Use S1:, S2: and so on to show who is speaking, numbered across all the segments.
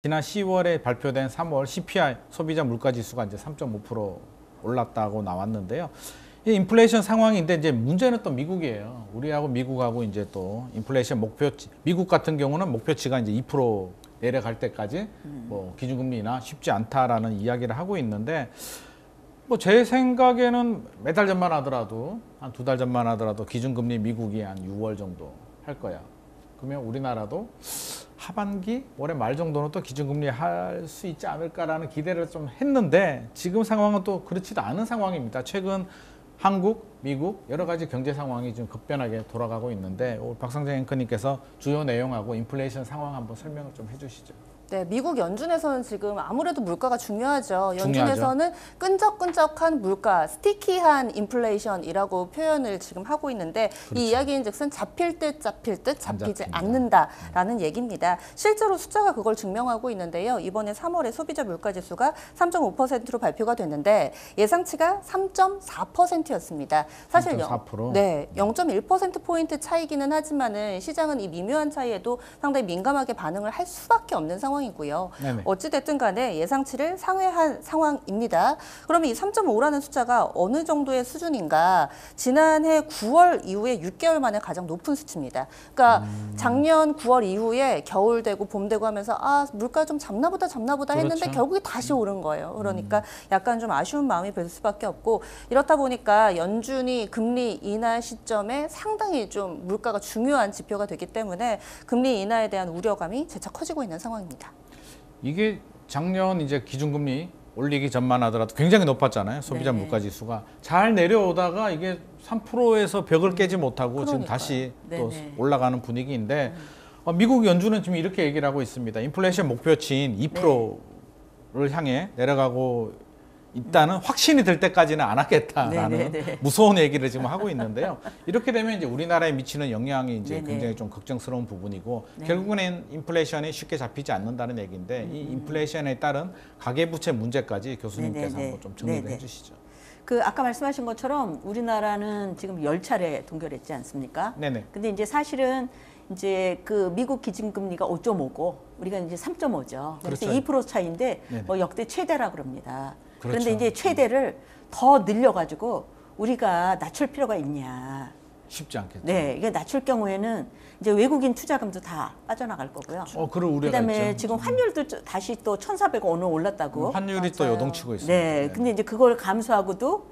S1: 지난 10월에 발표된 3월 CPI 소비자 물가지수가 이제 3.5% 올랐다고 나왔는데요. 이 인플레이션 상황인데 이제 문제는 또 미국이에요. 우리하고 미국하고 이제 또 인플레이션 목표치, 미국 같은 경우는 목표치가 이제 2% 내려갈 때까지 뭐 기준금리 인하 쉽지 않다라는 이야기를 하고 있는데, 뭐 제 생각에는 몇 달 전만 하더라도 한 2달 전만 하더라도 기준금리 미국이 한 6월 정도 할 거야. 그러면 우리나라도 하반기 올해 말 정도는 또 기준금리 할 수 있지 않을까라는 기대를 좀 했는데, 지금 상황은 또 그렇지도 않은 상황입니다. 최근 한국, 미국 여러 가지 경제 상황이 좀 급변하게 돌아가고 있는데, 오늘 박상정 앵커님께서 주요 내용하고 인플레이션 상황 한번 설명을 좀 해주시죠.
S2: 네, 미국 연준에서는 지금 아무래도 물가가 중요하죠.
S1: 중요하죠.
S2: 연준에서는 끈적끈적한 물가, 스티키한 인플레이션이라고 표현을 지금 하고 있는데,
S1: 그렇죠.
S2: 이 이야기인즉슨 잡힐 듯 잡히지
S1: 잡힙니다.
S2: 않는다라는 얘기입니다. 실제로 숫자가 그걸 증명하고 있는데요. 이번에 3월에 소비자 물가지수가 3.5%로 발표가 됐는데 예상치가 3.4%였습니다. 사실
S1: 3.4%?
S2: 네, 0.1%포인트 차이기는 하지만은 시장은 이 미묘한 차이에도 상당히 민감하게 반응을 할 수밖에 없는 상황이고요.
S1: 네네.
S2: 어찌됐든 간에 예상치를 상회한 상황입니다. 그러면 이 3.5라는 숫자가 어느 정도의 수준인가? 지난해 9월 이후에 6개월 만에 가장 높은 수치입니다. 그러니까 작년 9월 이후에 겨울 되고 봄 되고 하면서 물가 좀 잡나 보다 했는데
S1: 그렇죠.
S2: 결국에 다시 오른 거예요. 그러니까 약간 좀 아쉬운 마음이 들 수밖에 없고, 이렇다 보니까 연준이 금리 인하 시점에 상당히 좀 물가가 중요한 지표가 되기 때문에 금리 인하에 대한 우려감이 재차 커지고 있는 상황입니다.
S1: 이게 작년 이제 기준금리 올리기 전만 하더라도 굉장히 높았잖아요. 소비자
S2: 네.
S1: 물가지수가 잘 내려오다가 이게 3%에서 벽을 깨지 못하고 지금
S2: 그러니까요.
S1: 다시 또
S2: 네네.
S1: 올라가는 분위기인데, 미국 연준은 지금 이렇게 얘기를 하고 있습니다. 인플레이션 목표치인 2%를 향해 내려가고 있다는 확신이 들 때까지는 안 하겠다라는
S2: 네네네.
S1: 무서운 얘기를 지금 하고 있는데요. 이렇게 되면 이제 우리나라에 미치는 영향이 이제
S2: 네네.
S1: 굉장히 좀 걱정스러운 부분이고,
S2: 네.
S1: 결국은 인플레이션이 쉽게 잡히지 않는다는 얘기인데, 이 인플레이션에 따른 가계부채 문제까지 교수님께서
S2: 네네네.
S1: 한번 좀 정리를
S2: 네네.
S1: 해주시죠.
S3: 그 아까 말씀하신 것처럼 우리나라는 지금 10차례 동결했지 않습니까?
S1: 네네.
S3: 근데 이제 사실은 이제 그 미국 기준금리가 5.5고 우리가 이제 3.5죠. 그래서
S1: 그렇죠.
S3: 2% 차이인데
S1: 네네.
S3: 뭐 역대 최대라 그럽니다.
S1: 그렇죠.
S3: 그런데 이제 최대를 더 늘려가지고 우리가 낮출 필요가 있냐?
S1: 쉽지 않겠죠.
S3: 네, 이게 낮출 경우에는 이제 외국인 투자금도 다 빠져나갈 거고요.
S1: 그럴 우려가
S3: 그다음에
S1: 있죠.
S3: 지금 환율도 다시 또 1,400원 오늘 올랐다고.
S1: 환율이 또
S2: 맞아요.
S1: 요동치고 있습니다.
S3: 네, 근데 이제 그걸 감수하고도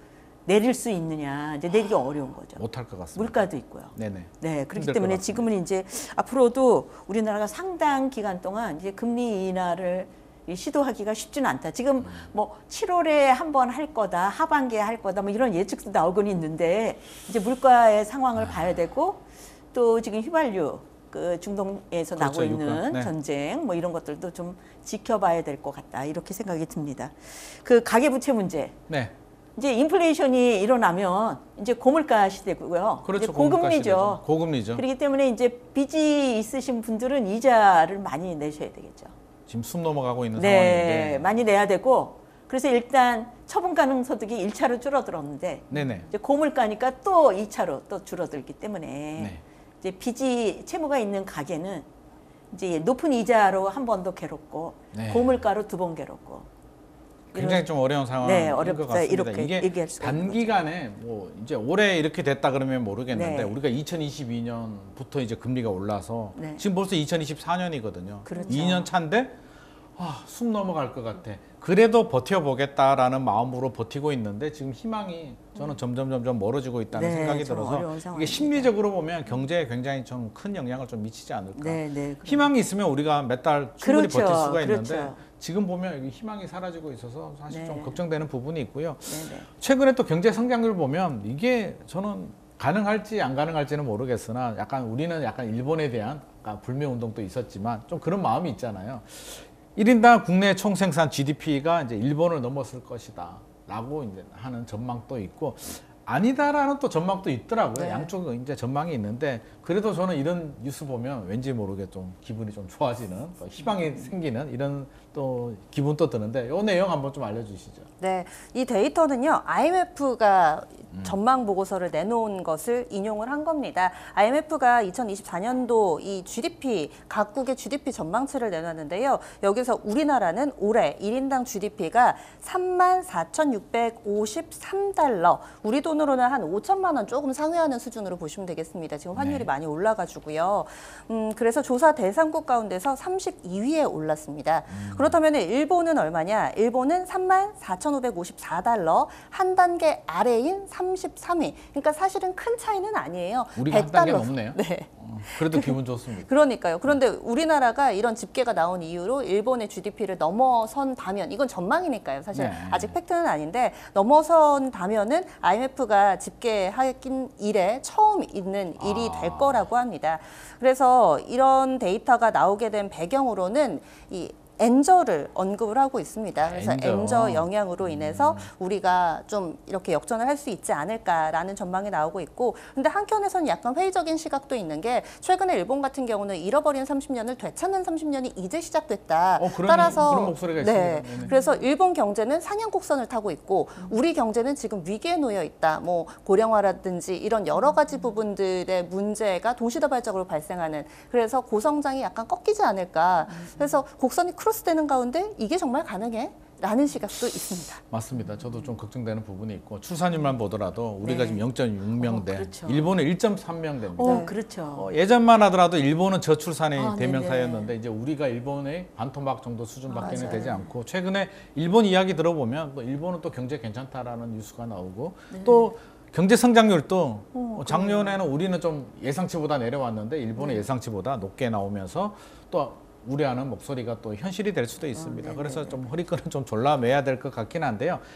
S3: 내릴 수 있느냐, 이제 내리기 어려운 거죠.
S1: 못할 것 같습니다.
S3: 물가도 있고요.
S1: 네네.
S3: 네, 그렇기
S1: 힘들
S3: 때문에
S1: 것 같습니다.
S3: 지금은 이제 앞으로도 우리나라가 상당 기간 동안 이제 금리 인하를 시도하기가 쉽지는 않다. 지금 뭐 7월에 한 번 할 거다, 하반기에 할 거다, 뭐 이런 예측도 나오곤 있는데, 이제 물가의 상황을 봐야 되고, 또 지금 휘발유 그 중동에서 나고
S1: 그렇죠,
S3: 있는
S1: 유가. 네.
S3: 전쟁 뭐 이런 것들도 좀 지켜봐야 될 것 같다, 이렇게 생각이 듭니다. 그 가계부채 문제.
S1: 네.
S3: 이제 인플레이션이 일어나면 이제 고물가 시대고요.
S1: 그렇죠.
S3: 이제 고금리죠.
S1: 시대죠. 고금리죠.
S3: 그렇기 때문에 이제 빚이 있으신 분들은 이자를 많이 내셔야 되겠죠.
S1: 지금 숨 넘어가고 있는
S3: 네,
S1: 상황인데.
S3: 많이 내야 되고, 그래서 일단 처분 가능 소득이 1차로 줄어들었는데
S1: 네네.
S3: 이제 고물가니까 또 2차로 또 줄어들기 때문에
S1: 네.
S3: 이제 빚이 채무가 있는 가게는 이제 높은 이자로 한 번 더 괴롭고,
S1: 네.
S3: 고물가로 두 번 괴롭고.
S1: 굉장히 좀 어려운 상황인
S3: 네,
S1: 것
S3: 어렵다,
S1: 같습니다.
S3: 이렇게
S1: 이게
S3: 얘기할 수가 있는
S1: 단기간에 뭐 이제 올해 이렇게 됐다 그러면 모르겠는데,
S3: 네.
S1: 우리가 2022년부터 이제 금리가 올라서
S3: 네.
S1: 지금 벌써 2024년이거든요.
S3: 그렇죠.
S1: 2년 차인데 숨 넘어갈 것 같아. 그래도 버텨보겠다라는 마음으로 버티고 있는데, 지금 희망이 저는 점점 멀어지고 있다는
S3: 네,
S1: 생각이
S3: 좀
S1: 들어서,
S3: 어려운
S1: 이게
S3: 상황입니다.
S1: 심리적으로 보면 경제에 굉장히 좀 큰 영향을 좀 미치지 않을까.
S3: 네, 네.
S1: 희망이 있으면 우리가 몇 달 충분히
S3: 그렇죠,
S1: 버틸 수가 있는데,
S3: 그렇죠.
S1: 지금 보면 여기 희망이 사라지고 있어서 사실
S3: 네.
S1: 좀 걱정되는 부분이 있고요.
S3: 네, 네.
S1: 최근에 또 경제 성장률 보면 이게 저는 가능할지 안 가능할지는 모르겠으나, 약간 우리는 약간 일본에 대한 약간 불매 운동도 있었지만 좀 그런 마음이 있잖아요. 1인당 국내 총생산 GDP가 이제 일본을 넘었을 것이다 라고 이제 하는 전망도 있고, 아니다라는 또 전망도 있더라고요.
S2: 네.
S1: 양쪽 이제 전망이 있는데 그래도 저는 이런 뉴스 보면 왠지 모르게 좀 기분이 좀 좋아지는 또 희망이 생기는 이런 또 기분도 드는데 이 내용 한번 좀 알려주시죠.
S2: 네, 이 데이터는요, IMF가 전망 보고서를 내놓은 것을 인용을 한 겁니다. IMF가 2024년도 이 GDP, 각국의 GDP 전망치를 내놨는데요. 여기서 우리나라는 올해 1인당 GDP가 34,653달러, 우리 돈으로는 한 5천만 원 조금 상회하는 수준으로 보시면 되겠습니다. 지금 환율이
S1: 네.
S2: 많이 올라가지고요. 그래서 조사 대상국 가운데서 32위에 올랐습니다. 그렇다면 일본은 얼마냐? 일본은 34,554달러, 한 단계 아래인 33위. 그러니까 사실은 큰 차이는 아니에요.
S1: 우리가 한 단계
S2: 100달러.
S1: 넘네요.
S2: 네.
S1: 그래도 기분 좋습니다.
S2: 그러니까요. 그런데 우리나라가 이런 집계가 나온 이후로 일본의 GDP를 넘어선다면, 이건 전망이니까요. 사실
S1: 네.
S2: 아직 팩트는 아닌데, 넘어선다면은 IMF가 집계하긴 이래 처음 있는 일이 될 거라고 합니다. 그래서 이런 데이터가 나오게 된 배경으로는 이 엔저를 언급을 하고 있습니다. 그래서 엔저 영향으로 인해서 우리가 좀 이렇게 역전을 할 수 있지 않을까라는 전망이 나오고 있고, 근데 한켠에서는 약간 회의적인 시각도 있는 게, 최근에 일본 같은 경우는 잃어버린 30년을 되찾는 30년이 이제 시작됐다.
S1: 그런 목소리가
S2: 네,
S1: 있습니다. 네네.
S2: 그래서 일본 경제는 상향 곡선을 타고 있고 우리 경제는 지금 위기에 놓여 있다. 뭐 고령화라든지 이런 여러 가지 부분들의 문제가 동시다발적으로 발생하는, 그래서 고성장이 약간 꺾이지 않을까. 그래서 곡선이 크로스되는 가운데 이게 정말 가능해? 라는 시각도 있습니다.
S1: 맞습니다. 저도 좀 걱정되는 부분이 있고, 출산율만 보더라도 우리가
S3: 네.
S1: 지금 0.6명대,
S3: 그렇죠.
S1: 일본은 1.3명 됩니다.
S3: 어, 그렇죠.
S1: 예전만 하더라도 일본은 저출산의
S3: 아,
S1: 대명사였는데 이제 우리가 일본의 반토막 정도 수준밖에는
S2: 맞아요.
S1: 되지 않고, 최근에 일본 이야기 들어보면 또 일본은 또 경제 괜찮다라는 뉴스가 나오고 또 경제 성장률도 작년에는 우리는 좀 예상치보다 내려왔는데 일본의 예상치보다 높게 나오면서 또 우려하는 목소리가 또 현실이 될 수도 있습니다. 그래서 좀 허리끈은 좀 졸라매야 될 것 같긴 한데요.